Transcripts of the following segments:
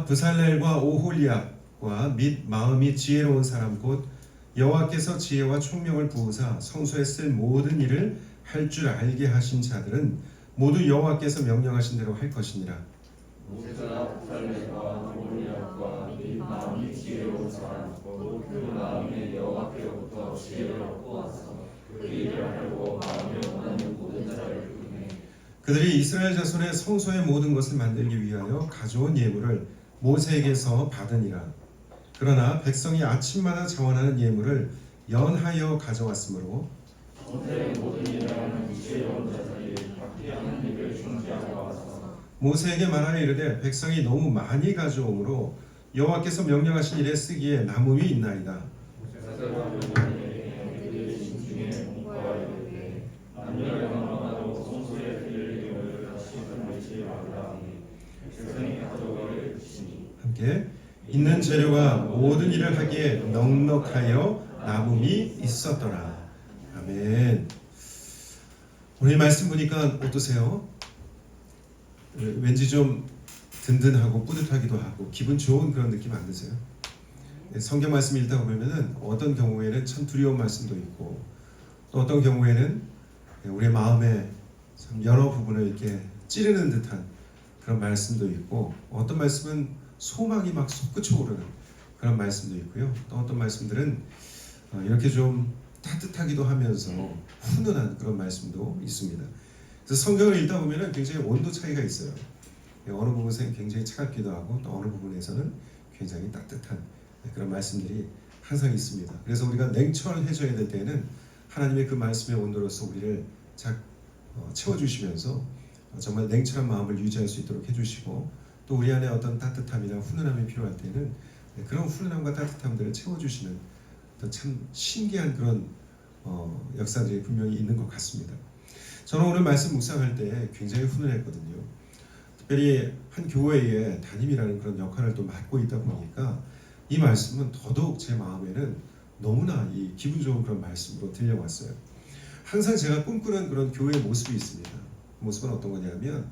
브살렐과 오홀리압과 및 마음이 지혜로운 사람 곧 여호와께서 지혜와 총명을 부으사 성소에 쓸 모든 일을 할 줄 알게 하신 자들은 모두 여호와께서 명령하신 대로 할 것이니라. 모세가 브살렐과 오홀리압과 및 마음이 지혜로운 사람 곧 그 마음에 여호와께로부터 지혜를 얻고 와서 그 일을 하려고 마음에 원하는 모든 자를 부르매 그들이 이스라엘 자손의 성소의 모든 것을 만들기 위하여 가져온 예물을 모세에게서 받으니라. 그러나 백성이 아침마다 자원하는 예물을 연하여 가져왔으므로 모세의 모든 일을 하는 지혜로운 자들이 각기 하나님을 중지하고 와서 모세에게 말하여 이르되 백성이 너무 많이 가져오므로 여호와께서 명령하신 일에 쓰기에 남음이 있나이다. 모세가 그들에게 그들의 심중에 공부하여 이르되 남녀노소마다 성소에 드릴 예물을 다시 건네지 말라 하니 백성이 가져오기를 그치니 함께 있는 재료가 모든 일을 하기에 넉넉하여 남음이 있었더라. 아멘. 오늘 말씀 보니까 어떠세요? 왠지 좀 든든하고 뿌듯하기도 하고 기분 좋은 그런 느낌 안 드세요? 성경 말씀 읽다 보면은 어떤 경우에는 참 두려운 말씀도 있고 또 어떤 경우에는 우리의 마음에 참 여러 부분을 이렇게 찌르는 듯한 그런 말씀도 있고 어떤 말씀은 소망이 막 솟구쳐 오르는 그런 말씀도 있고요. 또 어떤 말씀들은 이렇게 좀 따뜻하기도 하면서 훈훈한 그런 말씀도 있습니다. 그래서 성경을 읽다 보면은 굉장히 온도 차이가 있어요. 어느 부분에서는 굉장히 차갑기도 하고 또 어느 부분에서는 굉장히 따뜻한 그런 말씀들이 항상 있습니다. 그래서 우리가 냉철해져야 될 때는 하나님의 그 말씀의 온도로서 우리를 채워주시면서 정말 냉철한 마음을 유지할 수 있도록 해주시고 또 우리 안에 어떤 따뜻함이나 훈훈함이 필요할 때는 그런 훈훈함과 따뜻함들을 채워주시는 참 신기한 그런 역사들이 분명히 있는 것 같습니다. 저는 오늘 말씀 묵상할 때 굉장히 훈훈했거든요. 특별히 한 교회의 담임이라는 그런 역할을 또 맡고 있다 보니까 이 말씀은 더더욱 제 마음에는 너무나 이 기분 좋은 그런 말씀으로 들려왔어요. 항상 제가 꿈꾸는 그런 교회의 모습이 있습니다. 그 모습은 어떤 거냐면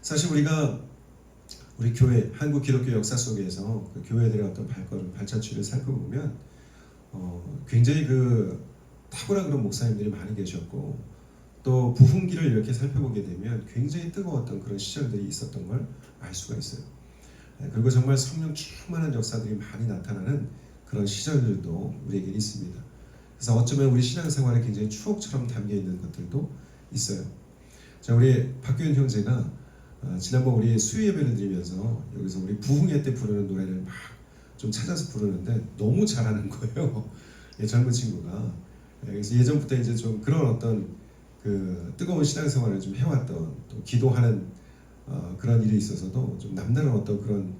사실 우리 교회 한국 기독교 역사 속에서 그 교회들의 어떤 발걸음 발자취를 살펴보면 굉장히 그 탁월한 그런 목사님들이 많이 계셨고 또 부흥기를 이렇게 살펴보게 되면 굉장히 뜨거웠던 그런 시절들이 있었던 걸 알 수가 있어요. 그리고 정말 성령 충만한 역사들이 많이 나타나는 그런 시절들도 우리에게 있습니다. 그래서 어쩌면 우리 신앙생활에 굉장히 추억처럼 담겨 있는 것들도 있어요. 자, 우리 박규현 형제가 지난번 우리 수요 예배를 드리면서 여기서 우리 부흥회 때 부르는 노래를 막 좀 찾아서 부르는데 너무 잘하는 거예요. 젊은 친구가. 그래서 예전부터 이제 좀 그런 어떤 그 뜨거운 신앙생활을 좀 해왔던 또 기도하는 그런 일에 있어서도 좀 남다른 어떤 그런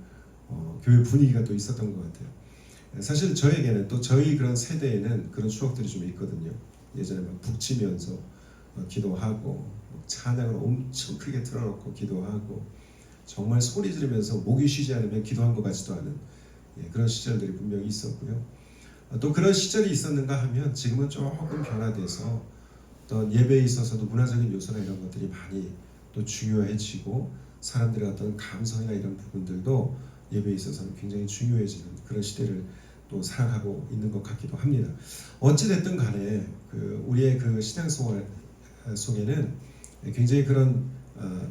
교회 분위기가 또 있었던 것 같아요. 사실 저에게는 또 저희 그런 세대에는 그런 추억들이 좀 있거든요. 예전에 막 북치면서 기도하고 찬양을 엄청 크게 틀어놓고 기도하고 정말 소리 지르면서 목이 쉬지 않으면 기도한 것 같지도 않은 그런 시절들이 분명히 있었고요. 또 그런 시절이 있었는가 하면 지금은 조금 변화돼서 어떤 예배에 있어서도 문화적인 요소나 이런 것들이 많이 또 중요해지고 사람들의 어떤 감성이나 이런 부분들도 예배에 있어서는 굉장히 중요해지는 그런 시대를 또 살아가고 있는 것 같기도 합니다. 어찌됐든 간에 우리의 그 신앙생활 속에는 굉장히 그런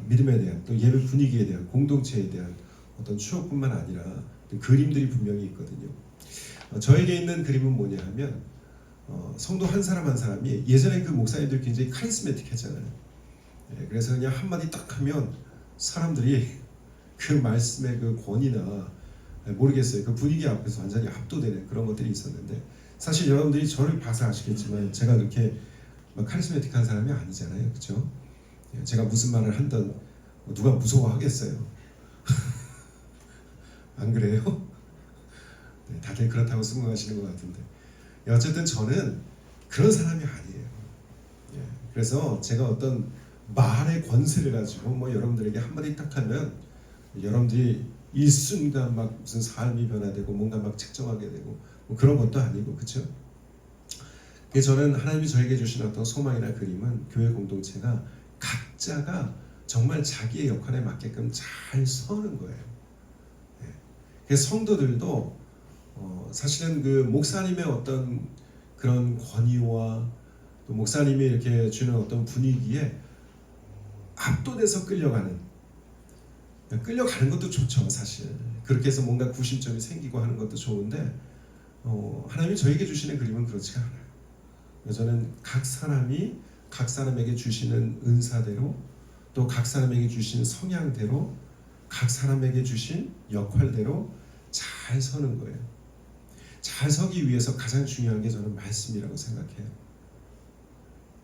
믿음에 대한 또 예배 분위기에 대한 공동체에 대한 어떤 추억뿐만 아니라 그림들이 분명히 있거든요. 저에게 있는 그림은 뭐냐 하면 성도 한 사람 한 사람이 예전에 그 목사님들 굉장히 카리스매틱했잖아요. 그래서 그냥 한마디 딱 하면 사람들이 그 말씀의 그 권위나 모르겠어요. 그 분위기 앞에서 완전히 압도되는 그런 것들이 있었는데 사실 여러분들이 저를 봐서 아시겠지만 제가 그렇게 카리스매틱한 사람이 아니잖아요. 그렇죠? 제가 무슨 말을 한던 누가 무서워하겠어요. 안 그래요? 네, 다들 그렇다고 승부하시는 것 같은데 어쨌든 저는 그런 사람이 아니에요. 그래서 제가 어떤 말의 권세를 가지고 여러분들에게 한마디 딱 하면 여러분들이 일순간 막 무슨 삶이 변화되고 뭔가 막 책정하게 되고 그런 것도 아니고 그렇죠? 저는 하나님이 저에게 주신 어떤 소망이나 그림은 교회 공동체가 각자가 정말 자기의 역할에 맞게끔 잘 서는 거예요. 성도들도 사실은 그 목사님의 어떤 그런 권위와 또 목사님이 이렇게 주는 어떤 분위기에 압도돼서 끌려가는 것도 좋죠. 사실 그렇게 해서 뭔가 구심점이 생기고 하는 것도 좋은데 하나님이 저에게 주시는 그림은 그렇지가 않아요. 저는 각 사람이 각 사람에게 주시는 은사대로 또 각 사람에게 주신 성향대로 각 사람에게 주신 역할대로 잘 서는 거예요. 잘 서기 위해서 가장 중요한 게 저는 말씀이라고 생각해요.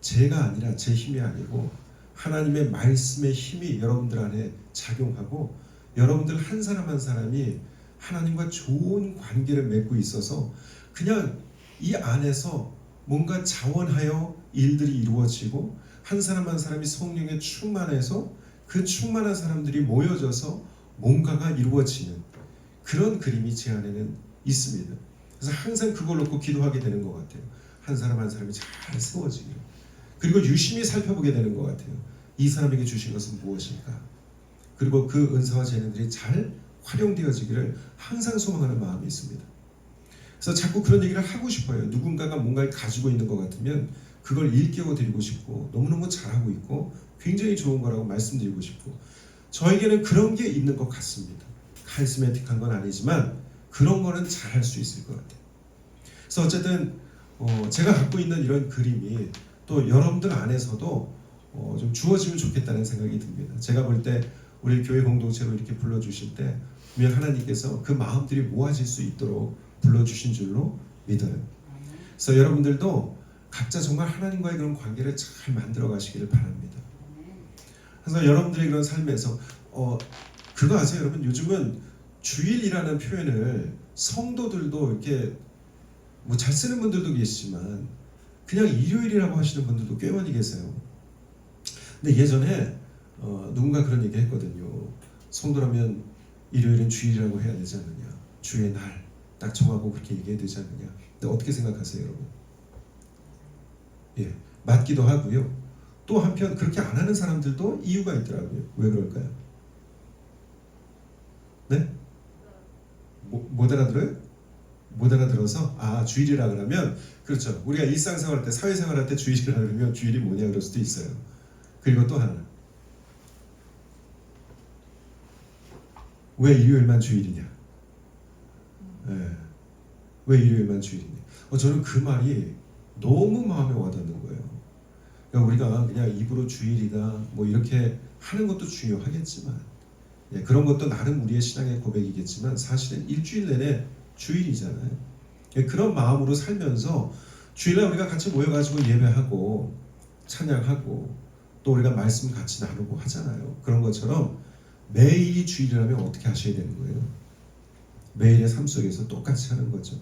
제가 아니라 제 힘이 아니고 하나님의 말씀의 힘이 여러분들 안에 작용하고 여러분들 한 사람 한 사람이 하나님과 좋은 관계를 맺고 있어서 그냥 이 안에서 뭔가 자원하여 일들이 이루어지고 한 사람 한 사람이 성령에 충만해서 그 충만한 사람들이 모여져서 뭔가가 이루어지는 그런 그림이 제 안에는 있습니다. 그래서 항상 그걸 놓고 기도하게 되는 것 같아요. 한 사람 한 사람이 잘 세워지기를. 그리고 유심히 살펴보게 되는 것 같아요. 이 사람에게 주신 것은 무엇일까? 그리고 그 은사와 재능들이 잘 활용되어지기를 항상 소망하는 마음이 있습니다. 그래서 자꾸 그런 얘기를 하고 싶어요. 누군가가 뭔가를 가지고 있는 것 같으면 그걸 일깨워 드리고 싶고 너무너무 잘하고 있고 굉장히 좋은 거라고 말씀드리고 싶고 저에게는 그런 게 있는 것 같습니다. 카리스마틱한 건 아니지만 그런 거는 잘할 수 있을 것 같아요. 그래서 어쨌든 제가 갖고 있는 이런 그림이 또 여러분들 안에서도 좀 주어지면 좋겠다는 생각이 듭니다. 제가 볼 때 우리 교회 공동체로 이렇게 불러주실 때 분명 하나님께서 그 마음들이 모아질 수 있도록 불러주신 줄로 믿어요. 그래서 여러분들도 각자 정말 하나님과의 그런 관계를 잘 만들어 가시기를 바랍니다. 그래서 여러분들의 그런 삶에서 그거 아세요? 여러분 요즘은 주일이라는 표현을 성도들도 이렇게 뭐 잘 쓰는 분들도 계시지만 그냥 일요일이라고 하시는 분들도 꽤 많이 계세요. 근데 예전에 누군가 그런 얘기 했거든요. 성도라면 일요일은 주일이라고 해야 되지 않느냐, 주의 날 딱 정하고 그렇게 얘기해야 되지 않느냐. 근데 어떻게 생각하세요, 여러분? 예, 맞기도 하고요. 또 한편 그렇게 안 하는 사람들도 이유가 있더라고요. 왜 그럴까요? 네? 못 알아들어요? 못 알아들어서 주일이라 그러면 그렇죠. 우리가 일상생활 때 사회생활할 때 주일이라 그러면 주일이 뭐냐 그럴 수도 있어요. 그리고 또 하나 왜 일요일만 주일이냐? 네. 왜 일요일만 주일이냐? 저는 그 말이 너무 마음에 와닿는 거예요. 그러니까 우리가 그냥 입으로 주일이다 뭐 이렇게 하는 것도 중요하겠지만 그런 것도 나름 우리의 신앙의 고백이겠지만 사실은 일주일 내내 주일이잖아요. 그런 마음으로 살면서 주일날 우리가 같이 모여가지고 예배하고 찬양하고 또 우리가 말씀 같이 나누고 하잖아요. 그런 것처럼 매일이 주일이라면 어떻게 하셔야 되는 거예요? 매일의 삶 속에서 똑같이 하는 거죠.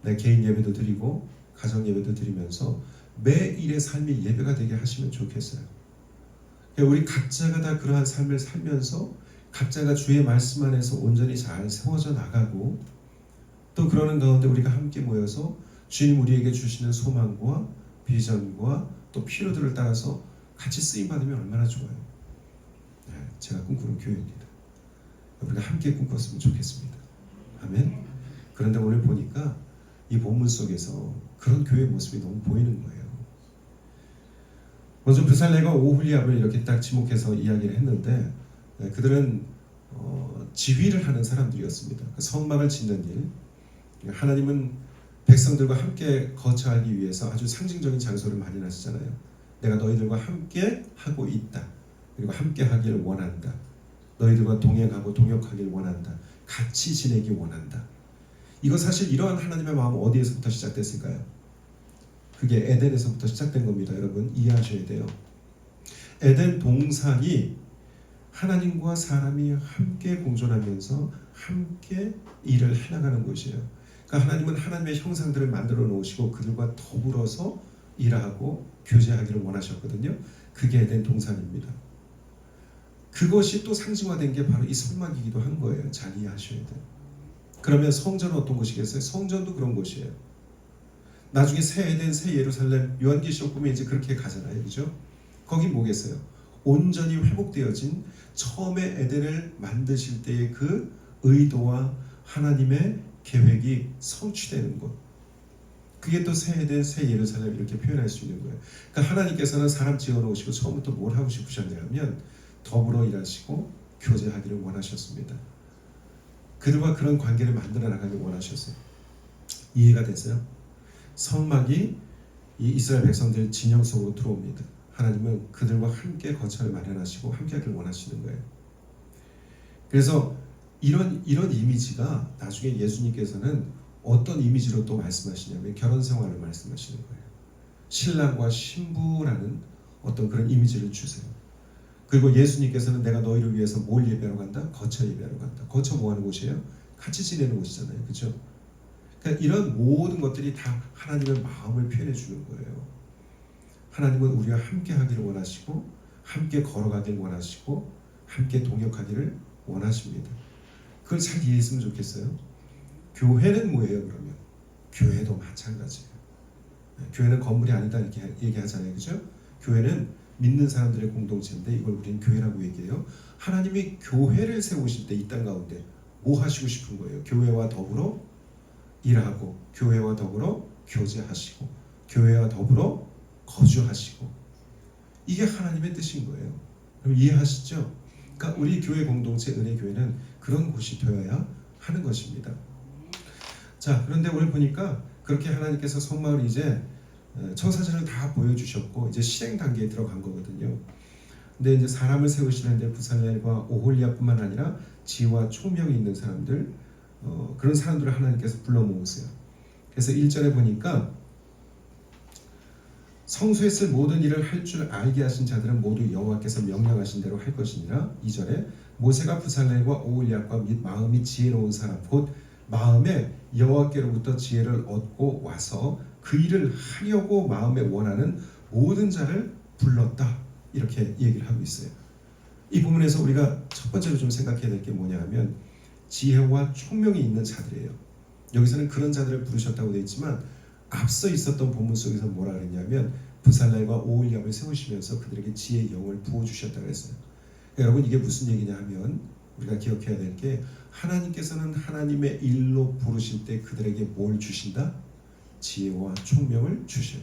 내 개인 예배도 드리고 가정 예배도 드리면서 매일의 삶이 예배가 되게 하시면 좋겠어요. 우리 각자가 다 그러한 삶을 살면서 각자가 주의 말씀 안에서 온전히 잘 세워져 나가고 또 그러는 가운데 우리가 함께 모여서 주님 우리에게 주시는 소망과 비전과 또 필요들을 따라서 같이 쓰임받으면 얼마나 좋아요. 제가 꿈꾸는 교회입니다. 우리가 함께 꿈꿨으면 좋겠습니다. 아멘. 그런데 오늘 보니까 이 본문 속에서 그런 교회의 모습이 너무 보이는 거예요. 먼저 브살레가 오홀리압을 이렇게 딱 지목해서 이야기를 했는데 그들은 지휘를 하는 사람들이었습니다. 성막을 짓는 일. 하나님은 백성들과 함께 거처하기 위해서 아주 상징적인 장소를 마련하시잖아요. 내가 너희들과 함께 하고 있다. 그리고 함께 하길 원한다. 너희들과 동행하고 동역하길 원한다. 같이 지내기 원한다. 이거 사실 이러한 하나님의 마음은 어디에서부터 시작됐을까요? 그게 에덴에서부터 시작된 겁니다. 여러분 이해하셔야 돼요. 에덴 동산이 하나님과 사람이 함께 공존하면서 함께 일을 해나가는 곳이에요. 그러니까 하나님은 하나님의 형상들을 만들어 놓으시고 그들과 더불어서 일하고 교제하기를 원하셨거든요. 그게 에덴 동산입니다. 그것이 또 상징화된 게 바로 이 성막이기도 한 거예요. 잘 이해하셔야 돼요. 그러면 성전은 어떤 곳이겠어요? 성전도 그런 곳이에요. 나중에 새 에덴, 새 예루살렘, 요한계시록 보면 이제 그렇게 가잖아요. 그죠? 거긴 뭐겠어요? 온전히 회복되어진 처음에 에덴을 만드실 때의 그 의도와 하나님의 계획이 성취되는 곳. 그게 또 새 에덴, 새 예루살렘 이렇게 표현할 수 있는 거예요. 그러니까 하나님께서는 사람 지어놓으시고 처음부터 뭘 하고 싶으셨냐면 더불어 일하시고 교제하기를 원하셨습니다. 그들과 그런 관계를 만들어 나가길 원하셨어요. 이해가 됐어요? 성막이 이 이스라엘 백성들 진영 속으로 들어옵니다. 하나님은 그들과 함께 거처를 마련하시고 함께하길 원하시는 거예요. 그래서 이런 이미지가 나중에 예수님께서는 어떤 이미지로 또 말씀하시냐면 결혼 생활을 말씀하시는 거예요. 신랑과 신부라는 어떤 그런 이미지를 주세요. 그리고 예수님께서는 내가 너희를 위해서 뭘 예배하러 간다? 거처 예배하러 간다. 거처 뭐 하는 곳이에요? 같이 지내는 곳이잖아요. 그렇죠? 그러니까 이런 모든 것들이 다 하나님의 마음을 표현해 주는 거예요. 하나님은 우리와 함께 하기를 원하시고 함께 걸어가기를 원하시고 함께 동역하기를 원하십니다. 그걸 잘 이해했으면 좋겠어요. 교회는 뭐예요 그러면? 교회도 마찬가지예요. 교회는 건물이 아니다 이렇게 얘기하잖아요. 그죠? 교회는 믿는 사람들의 공동체인데 이걸 우리는 교회라고 얘기해요. 하나님이 교회를 세우실 때 이 땅 가운데 뭐 하시고 싶은 거예요? 교회와 더불어 일하고 교회와 더불어 교제하시고 교회와 더불어 거주하시고 이게 하나님의 뜻인 거예요. 그럼 이해하시죠? 그러니까 우리 교회 공동체 은혜교회는 그런 곳이 되어야 하는 것입니다. 자, 그런데 오늘 보니까 그렇게 하나님께서 성막을 이제 청사진을 다 보여주셨고 이제 실행 단계에 들어간 거거든요. 근데 이제 사람을 세우시는데 부살렐과 오홀리압뿐만 아니라 지혜와 총명이 있는 사람들, 그런 사람들을 하나님께서 불러 모으세요. 그래서 1절에 보니까 성소에 쓸 모든 일을 할 줄 알게 하신 자들은 모두 여호와께서 명령하신 대로 할 것이니라. 2절에 모세가 부살렐과 오홀리압과 및 마음이 지혜로운 사람 곧 마음에 여호와께로부터 지혜를 얻고 와서 그 일을 하려고 마음에 원하는 모든 자를 불렀다. 이렇게 얘기를 하고 있어요. 이 부분에서 우리가 첫 번째로 좀 생각해야 될 게 뭐냐 하면 지혜와 총명이 있는 자들이에요. 여기서는 그런 자들을 부르셨다고 되어 있지만 앞서 있었던 본문 속에서 뭐라 그랬냐면 부살렐과 오홀리압을 세우시면서 그들에게 지혜의 영을 부어주셨다고 했어요. 그러니까 여러분 이게 무슨 얘기냐 하면 우리가 기억해야 될 게 하나님께서는 하나님의 일로 부르실 때 그들에게 뭘 주신다? 지혜와 총명을 주셔요.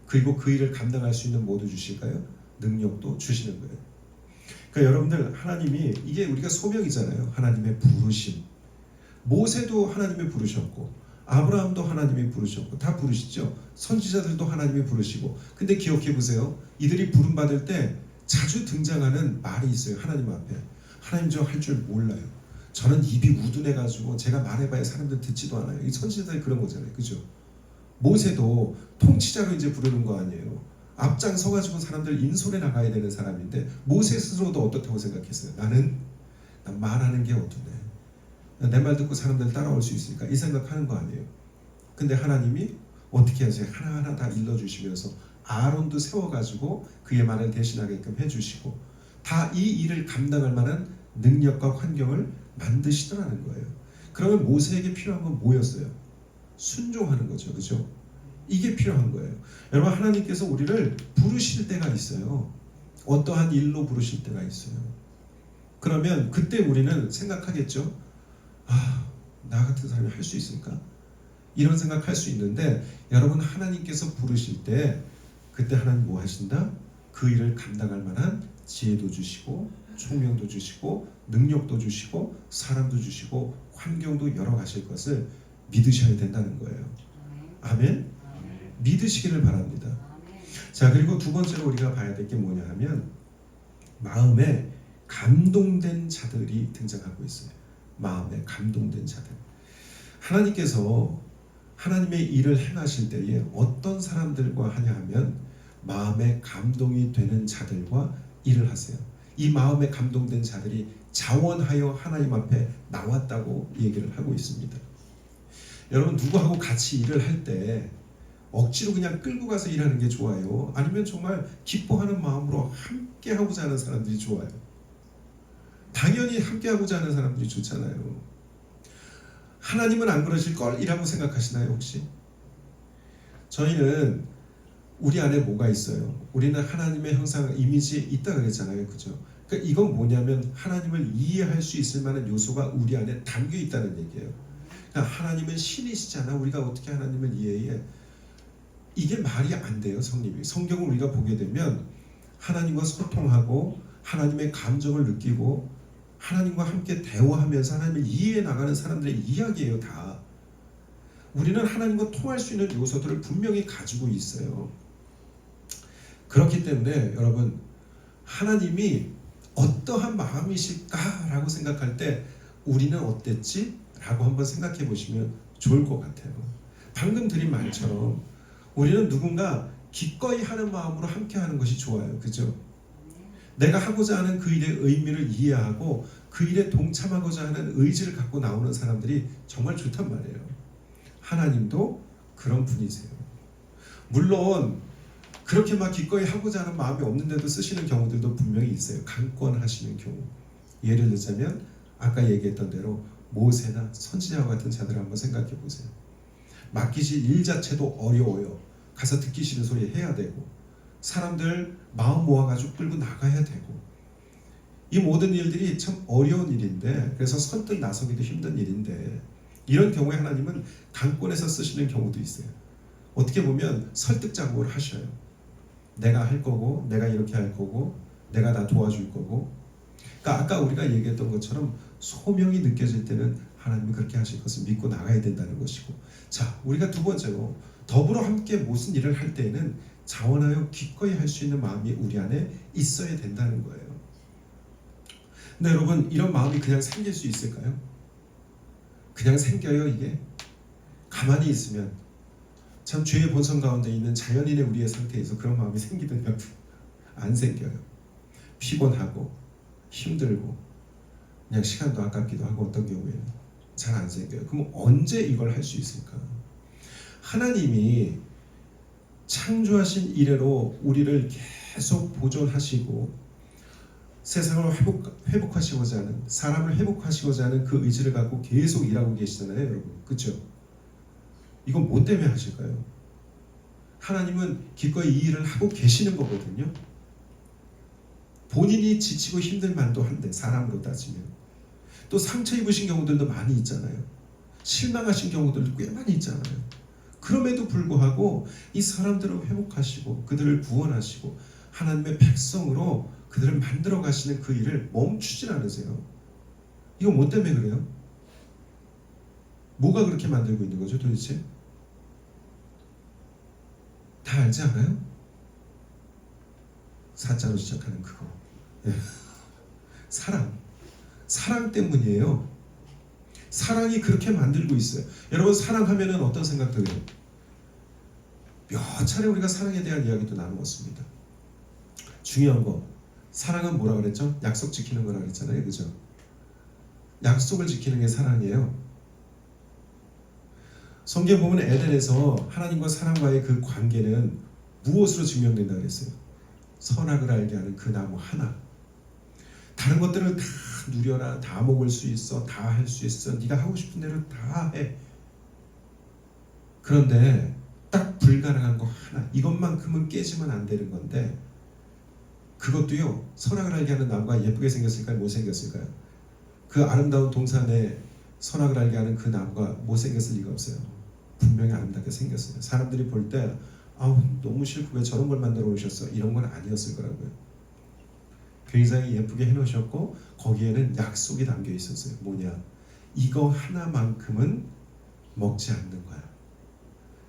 그리고 그 일을 감당할 수 있는 뭐도 주실까요? 능력도 주시는 거예요. 그러니까 여러분들 하나님이 이게 우리가 소명이잖아요. 하나님의 부르심. 모세도 하나님이 부르셨고 아브라함도 하나님이 부르셨고 다 부르시죠. 선지자들도 하나님이 부르시고 근데 기억해 보세요. 이들이 부름받을 때 자주 등장하는 말이 있어요. 하나님 앞에. 하나님 저 할 줄 몰라요. 저는 입이 우둔해가지고 제가 말해봐야 사람들 듣지도 않아요. 이 선지자들이 그런 거잖아요. 그죠? 모세도 통치자로 이제 부르는 거 아니에요. 앞장서가지고 사람들 인솔에 나가야 되는 사람인데 모세 스스로도 어떻다고 생각했어요? 난 말하는 게 어떠네. 내 말 듣고 사람들 따라올 수 있으니까 이 생각하는 거 아니에요. 근데 하나님이 어떻게 하세요? 하나하나 다 일러주시면서 아론도 세워가지고 그의 말을 대신하게끔 해주시고 다 이 일을 감당할 만한 능력과 환경을 만드시더라는 거예요. 그러면 모세에게 필요한 건 뭐였어요? 순종하는 거죠. 그죠? 이게 필요한 거예요. 여러분 하나님께서 우리를 부르실 때가 있어요. 어떠한 일로 부르실 때가 있어요. 그러면 그때 우리는 생각하겠죠. 나 같은 사람이 할 수 있을까? 이런 생각할 수 있는데 여러분 하나님께서 부르실 때 그때 하나님 뭐 하신다? 그 일을 감당할 만한 지혜도 주시고 총명도 주시고 능력도 주시고 사람도 주시고 환경도 열어가실 것을 믿으셔야 된다는 거예요. 아멘? 믿으시기를 바랍니다. 자, 그리고 두 번째로 우리가 봐야 될 게 뭐냐 하면 마음에 감동된 자들이 등장하고 있어요. 마음에 감동된 자들. 하나님께서 하나님의 일을 행하실 때에 어떤 사람들과 하냐 하면 마음에 감동이 되는 자들과 일을 하세요. 이 마음에 감동된 자들이 자원하여 하나님 앞에 나왔다고 얘기를 하고 있습니다. 여러분 누구하고 같이 일을 할 때 억지로 그냥 끌고 가서 일하는 게 좋아요? 아니면 정말 기뻐하는 마음으로 함께 하고자 하는 사람들이 좋아요? 당연히 함께 하고자 하는 사람들이 좋잖아요. 하나님은 안 그러실 걸이라고 생각하시나요 혹시? 저희는 우리 안에 뭐가 있어요? 우리는 하나님의 형상 이미지에 있다 그랬잖아요. 그죠? 그러니까 그러니까 이건 뭐냐면 하나님을 이해할 수 있을 만한 요소가 우리 안에 담겨 있다는 얘기예요. 그러니까 하나님은 신이시잖아. 우리가 어떻게 하나님을 이해해? 이게 말이 안 돼요. 성경을 우리가 보게 되면 하나님과 소통하고 하나님의 감정을 느끼고 하나님과 함께 대화하면서 하나님을 이해해 나가는 사람들의 이야기예요. 다. 우리는 하나님과 통할 수 있는 요소들을 분명히 가지고 있어요. 그렇기 때문에 여러분, 하나님이 어떠한 마음이실까라고 생각할 때 우리는 어땠지? 라고 한번 생각해 보시면 좋을 것 같아요. 방금 드린 말처럼 우리는 누군가 기꺼이 하는 마음으로 함께 하는 것이 좋아요. 그죠? 내가 하고자 하는 그 일의 의미를 이해하고 그 일에 동참하고자 하는 의지를 갖고 나오는 사람들이 정말 좋단 말이에요. 하나님도 그런 분이세요. 물론 그렇게 막 기꺼이 하고자 하는 마음이 없는데도 쓰시는 경우들도 분명히 있어요. 강권하시는 경우. 예를 들자면 아까 얘기했던 대로 모세나 선지자와 같은 자들을 한번 생각해 보세요. 맡기실 일 자체도 어려워요. 가서 듣기 싫은 소리 해야 되고 사람들 마음 모아가지고 끌고 나가야 되고 이 모든 일들이 참 어려운 일인데 그래서 선뜻 나서기도 힘든 일인데 이런 경우에 하나님은 강권해서 쓰시는 경우도 있어요. 어떻게 보면 설득 작업을 하셔요. 내가 할 거고 내가 이렇게 할 거고 내가 다 도와줄 거고 그러니까 아까 우리가 얘기했던 것처럼 소명이 느껴질 때는 하나님이 그렇게 하실 것을 믿고 나가야 된다는 것이고 자 우리가 두 번째로 더불어 함께 무슨 일을 할 때에는 자원하여 기꺼이 할 수 있는 마음이 우리 안에 있어야 된다는 거예요. 근데 여러분 이런 마음이 그냥 생길 수 있을까요? 그냥 생겨요 이게? 가만히 있으면 참 죄의 본성 가운데 있는 자연인의 우리의 상태에서 그런 마음이 생기더냐고 안 생겨요. 피곤하고 힘들고 그냥 시간도 아깝기도 하고 어떤 경우에는 잘 안 생겨요. 그럼 언제 이걸 할 수 있을까? 하나님이 창조하신 이래로 우리를 계속 보존하시고 세상을 회복하시고자 하는 사람을 회복하시고자 하는 그 의지를 갖고 계속 일하고 계시잖아요 여러분. 그렇죠? 이건 뭐 때문에 하실까요? 하나님은 기꺼이 이 일을 하고 계시는 거거든요. 본인이 지치고 힘들 만도 한데 사람으로 따지면 또 상처 입으신 경우들도 많이 있잖아요. 실망하신 경우들도 꽤 많이 있잖아요. 그럼에도 불구하고 이 사람들을 회복하시고 그들을 구원하시고 하나님의 백성으로 그들을 만들어 가시는 그 일을 멈추질 않으세요. 이거 뭐 때문에 그래요? 뭐가 그렇게 만들고 있는 거죠 도대체? 다 알지 않아요? 사자로 시작하는 그거. 사랑 때문이에요. 사랑이 그렇게 만들고 있어요. 여러분 사랑하면은 어떤 생각들이 해요? 몇 차례 우리가 사랑에 대한 이야기도 나누었습니다. 중요한 거 사랑은 뭐라 그랬죠? 약속 지키는 거라 그랬잖아요. 그죠? 약속을 지키는 게 사랑이에요. 성경 보면 에덴에서 하나님과 사람과의 그 관계는 무엇으로 증명된다 그랬어요? 선악을 알게 하는 그 나무 하나. 다른 것들을 다 누려라, 다 먹을 수 있어, 다 할 수 있어, 네가 하고 싶은 대로 다 해. 그런데 딱 불가능한 거 하나, 이것만큼은 깨지면 안 되는 건데 그것도요 선악을 알게 하는 나무가 예쁘게 생겼을까요? 못생겼을까요? 그 아름다운 동산에 선악을 알게 하는 그 나무가 못생겼을 리가 없어요. 분명히 아름답게 생겼어요. 사람들이 볼 때 아우 너무 싫고 왜 저런 걸 만들어 오셨어? 이런 건 아니었을 거라고요. 굉장히 예쁘게 해놓으셨고 거기에는 약속이 담겨 있었어요. 뭐냐? 이거 하나만큼은 먹지 않는 거야.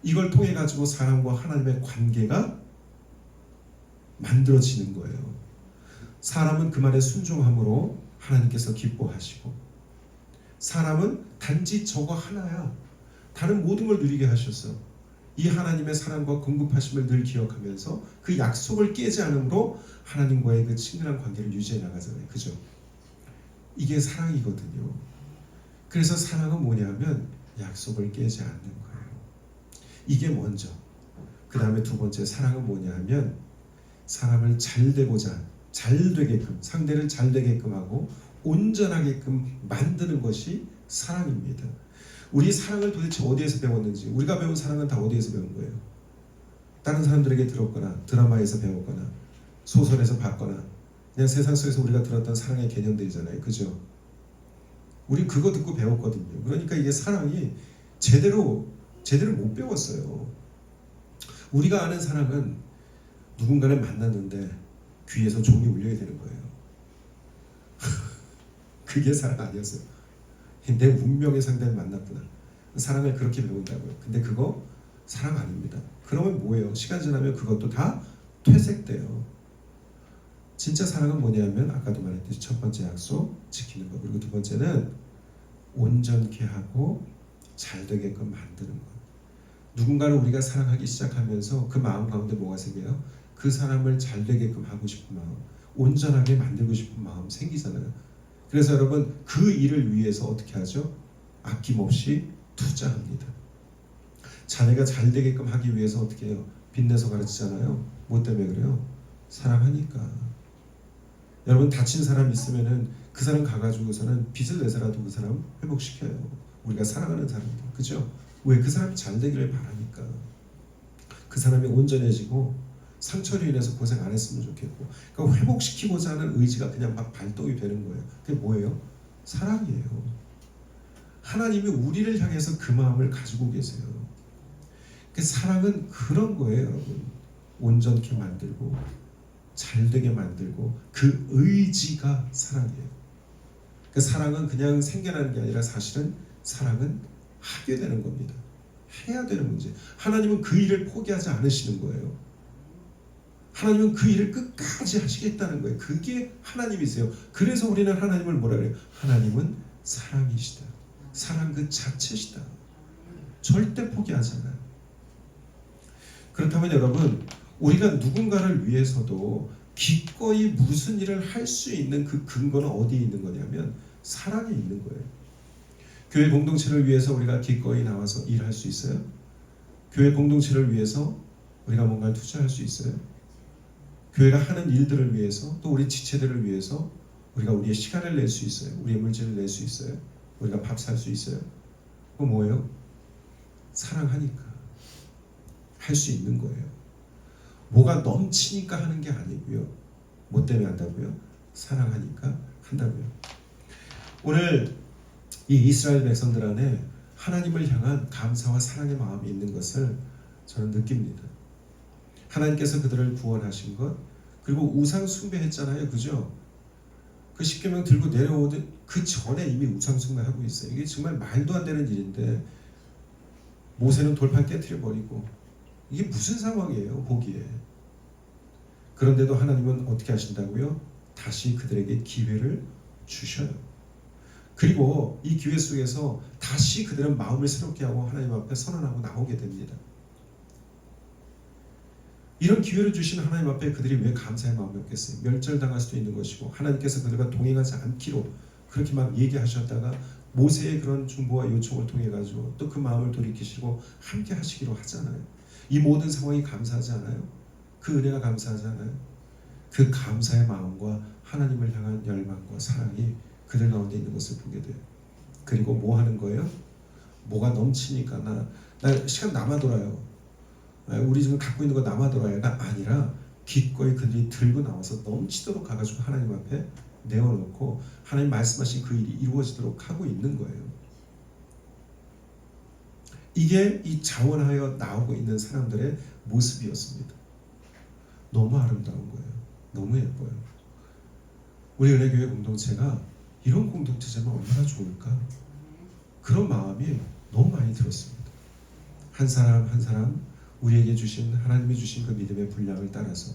이걸 통해 가지고 사람과 하나님의 관계가 만들어지는 거예요. 사람은 그 말에 순종함으로 하나님께서 기뻐하시고 사람은 단지 저거 하나야. 다른 모든 걸 누리게 하셨어. 이 하나님의 사랑과 공급하심을 늘 기억하면서 그 약속을 깨지 않음으로 하나님과의 그 친근한 관계를 유지해 나가잖아요. 그죠? 이게 사랑이거든요. 그래서 사랑은 뭐냐면 약속을 깨지 않는 거예요. 이게 먼저. 그 다음에 두 번째 사랑은 뭐냐면 사람을 잘 되게끔 상대를 잘 되게끔 하고 온전하게끔 만드는 것이 사랑입니다. 우리 사랑을 도대체 어디에서 배웠는지 우리가 배운 사랑은 다 어디에서 배운 거예요? 다른 사람들에게 들었거나 드라마에서 배웠거나 소설에서 봤거나 그냥 세상 속에서 우리가 들었던 사랑의 개념들이잖아요. 그죠? 우리 그거 듣고 배웠거든요. 그러니까 이게 사랑이 제대로 못 배웠어요. 우리가 아는 사랑은 누군가를 만났는데 귀에서 종이 울려야 되는 거예요. 그게 사랑 아니었어요. 내 운명의 상대를 만났구나. 사랑을 그렇게 배운다고요. 근데 그거 사랑 아닙니다. 그러면 뭐예요? 시간 지나면 그것도 다 퇴색돼요. 진짜 사랑은 뭐냐면 아까도 말했듯이 첫 번째 약속 지키는 거, 그리고 두 번째는 온전케 하고 잘 되게끔 만드는 것. 누군가를 우리가 사랑하기 시작하면서 그 마음 가운데 뭐가 생겨요? 그 사람을 잘 되게끔 하고 싶은 마음, 온전하게 만들고 싶은 마음 생기잖아요. 그래서 여러분 그 일을 위해서 어떻게 하죠? 아낌없이 투자합니다. 자네가 잘 되게끔 하기 위해서 어떻게 해요? 빚내서 가르치잖아요. 뭐 때문에 그래요? 사랑하니까. 여러분 다친 사람 있으면은 그 사람 가가지고서는 빚을 내서라도 그 사람 회복시켜요. 우리가 사랑하는 사람들, 그죠? 왜? 그 사람이 잘 되기를 바라니까. 그 사람이 온전해지고 상처로 인해서 고생 안 했으면 좋겠고, 그러니까 회복시키고자 하는 의지가 그냥 막 발동이 되는 거예요. 그게 뭐예요? 사랑이에요. 하나님이 우리를 향해서 그 마음을 가지고 계세요. 그 사랑은 그런 거예요, 여러분. 온전케 만들고 잘되게 만들고 그 의지가 사랑이에요. 그 사랑은 그냥 생겨나는 게 아니라 사실은 사랑은 하게 되는 겁니다. 해야 되는 문제. 하나님은 그 일을 포기하지 않으시는 거예요. 하나님은 그 일을 끝까지 하시겠다는 거예요. 그게 하나님이세요. 그래서 우리는 하나님을 뭐라 그래요? 하나님은 사랑이시다. 사랑 그 자체시다. 절대 포기하지 않아요. 그렇다면 여러분, 우리가 누군가를 위해서도 기꺼이 무슨 일을 할 수 있는 그 근거는 어디에 있는 거냐면 사랑에 있는 거예요. 교회 공동체를 위해서 우리가 기꺼이 나와서 일할 수 있어요? 교회 공동체를 위해서 우리가 뭔가를 투자할 수 있어요? 교회가 하는 일들을 위해서, 또 우리 지체들을 위해서 우리가 우리의 시간을 낼 수 있어요? 우리의 물질을 낼 수 있어요? 우리가 밥 살 수 있어요? 그거 뭐예요? 사랑하니까 할 수 있는 거예요. 뭐가 넘치니까 하는 게 아니고요. 뭐 때문에 한다고요? 사랑하니까 한다고요. 오늘 이 이스라엘 백성들 안에 하나님을 향한 감사와 사랑의 마음이 있는 것을 저는 느낍니다. 하나님께서 그들을 구원하신 것, 그리고 우상 숭배했잖아요, 그죠? 그 십계명 들고 내려오던 그 전에 이미 우상 숭배하고 있어요. 이게 정말 말도 안 되는 일인데 모세는 돌판 깨트려 버리고, 이게 무슨 상황이에요, 보기에. 그런데도 하나님은 어떻게 하신다고요? 다시 그들에게 기회를 주셔요. 그리고 이 기회 속에서 다시 그들은 마음을 새롭게 하고 하나님 앞에 선언하고 나오게 됩니다. 이런 기회를 주신 하나님 앞에 그들이 왜 감사의 마음이 없겠어요? 멸절당할 수도 있는 것이고, 하나님께서 그들과 동행하지 않기로 그렇게 막 얘기하셨다가 모세의 그런 중보와 요청을 통해 가지고 또 그 마음을 돌이키시고 함께 하시기로 하잖아요. 이 모든 상황이 감사하지 않아요? 그 은혜가 감사하지 않아요? 그 감사의 마음과 하나님을 향한 열망과 사랑이 그들 가운데 있는 것을 보게 돼요. 그리고 뭐 하는 거예요? 뭐가 넘치니까 나 시간 남아돌아요. 우리 지금 갖고 있는 거 남아돌아요가 아니라 기꺼이 그들이 들고 나와서 넘치도록 가가지고 하나님 앞에 내어놓고 하나님 말씀하신 그 일이 이루어지도록 하고 있는 거예요. 이게 이 자원하여 나오고 있는 사람들의 모습이었습니다. 너무 아름다운 거예요. 너무 예뻐요. 우리 은혜교회 공동체가 이런 공동체자면 얼마나 좋을까? 그런 마음이 너무 많이 들었습니다. 한 사람 한 사람 우리에게 주신, 하나님이 주신 그 믿음의 분량을 따라서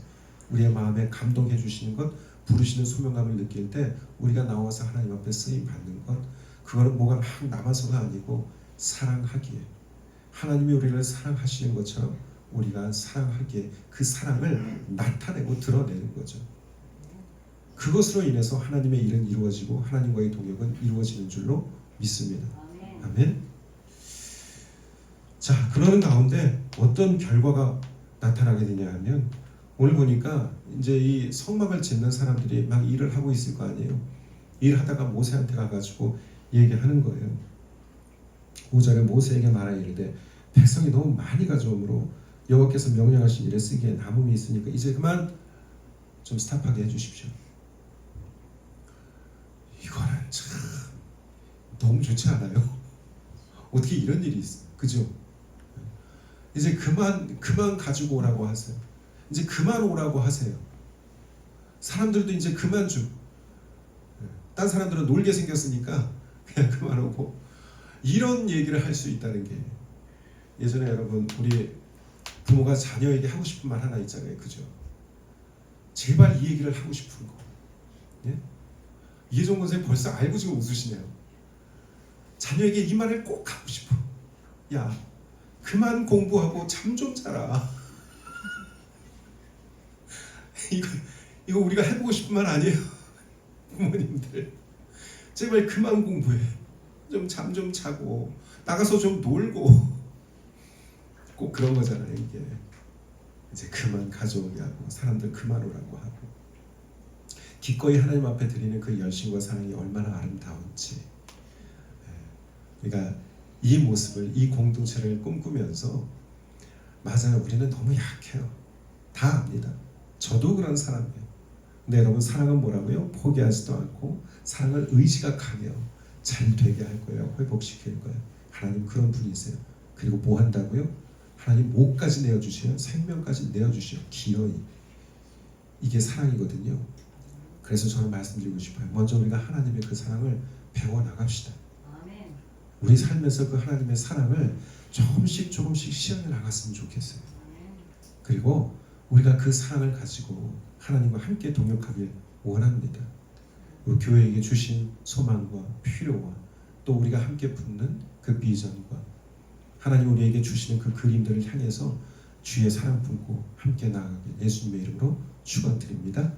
우리의 마음에 감동해 주시는 것, 부르시는 소명감을 느낄 때 우리가 나와서 하나님 앞에 쓰임 받는 것, 그거는 뭐가 막 남아서가 아니고 사랑하기에, 하나님이 우리를 사랑하시는 것처럼 우리가 사랑하기에 그 사랑을 나타내고 드러내는 거죠. 그것으로 인해서 하나님의 일은 이루어지고 하나님과의 동역은 이루어지는 줄로 믿습니다. 아멘. 자, 그러는 가운데 어떤 결과가 나타나게 되냐 하면, 오늘 보니까 이제 이 성막을 짓는 사람들이 막 일을 하고 있을 거 아니에요. 일하다가 모세한테 가가지고 얘기하는 거예요. 5절에 모세에게 말하 이르되 백성이 너무 많이 가져오므로 여호와께서 명령하신 일에 쓰기에 남음이 있으니까 이제 그만 좀 스탑하게 해주십시오. 이거는 참 너무 좋지 않아요? 어떻게 이런 일이 있어? 그죠? 이제 그만 가지고 오라고 하세요. 이제 그만 오라고 하세요. 사람들도 이제 그만 좀. 딴 사람들은 놀게 생겼으니까 그냥 그만 오고. 이런 얘기를 할 수 있다는 게, 예전에 여러분 우리 부모가 자녀에게 하고 싶은 말 하나 있잖아요. 그죠? 제발 이 얘기를 하고 싶은 거. 예? 이혜정 권사님 벌써 알고 지금 웃으시네요. 자녀에게 이 말을 꼭 하고 싶어. 야, 그만 공부하고 잠 좀 자라. 이거 우리가 해보고 싶은 말 아니에요? 부모님들, 제발 그만 공부해. 좀 잠 좀 자고 나가서 좀 놀고. 꼭 그런 거잖아요. 이게 이제 그만 가져오게 하고 사람들 그만 오라고 하고, 기꺼이 하나님 앞에 드리는 그 열심과 사랑이 얼마나 아름다운지. 그러니까 이 모습을, 이 공동체를 꿈꾸면서, 맞아요, 우리는 너무 약해요. 다 압니다. 저도 그런 사람이에요. 근데 여러분, 사랑은 뭐라고요? 포기하지도 않고 사랑을 의지가 강해요. 잘 되게 할 거예요. 회복시킬 거예요. 하나님 그런 분이세요. 그리고 뭐 한다고요? 하나님 목까지 내어주셔요. 생명까지 내어주셔요. 기어이. 이게 사랑이거든요. 그래서 저는 말씀드리고 싶어요. 먼저 우리가 하나님의 그 사랑을 배워나갑시다. 우리 삶에서 그 하나님의 사랑을 조금씩 시험해 나갔으면 좋겠어요. 그리고 우리가 그 사랑을 가지고 하나님과 함께 동역하길 원합니다. 우리 교회에게 주신 소망과 필요와 또 우리가 함께 붙는 그 비전과 하나님 우리에게 주시는 그 그림들을 향해서 주의 사랑 품고 함께 나아가길 예수님의 이름으로 축원드립니다.